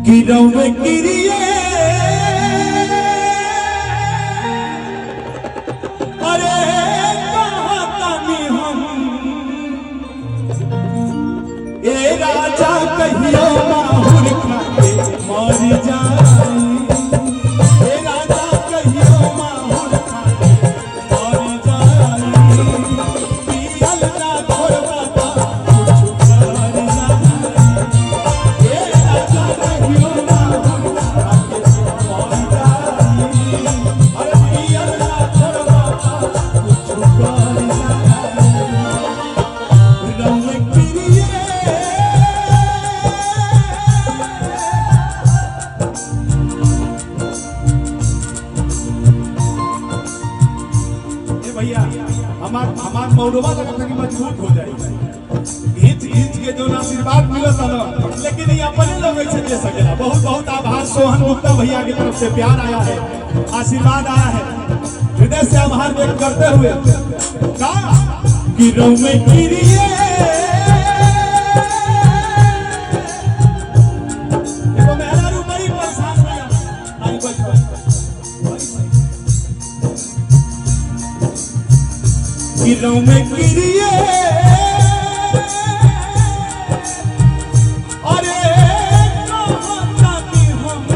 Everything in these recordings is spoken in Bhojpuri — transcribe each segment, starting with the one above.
गिरौ में गिरिए अरे कहतानी हम ए राजा कहियो माहुर खाके मर जाई ए राजा कहियो माहुर खाके मर जाई पियल ना छोड़बा कुछ कर जाई ए राजा कहियो माहुर खाके मर जाई अरे पियल ना छोड़बा कुछ कर जाई रंग गिरिए भैया हमार मौलवा लगता कि मजबूत हो जाए हिच के जो आशीर्वाद मिलत ना लेकिन ये अपने लोग ऐसे दे सकेला। बहुत बहुत आभार सोहन गुप्ता भैया की तरफ से प्यार आया है, आशीर्वाद आया है, हृदय से आभार व्यक्त करते हुए का गिरौ में गिरिए देखो मेरा रू बड़ी परेशान भैया आई बच गिरौ में गिरिए अरे कहतानी हम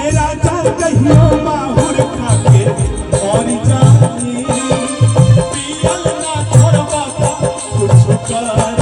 ए राजा कहियो माहुर खाके मर जाई पियल ना छोड़बा कुछ कर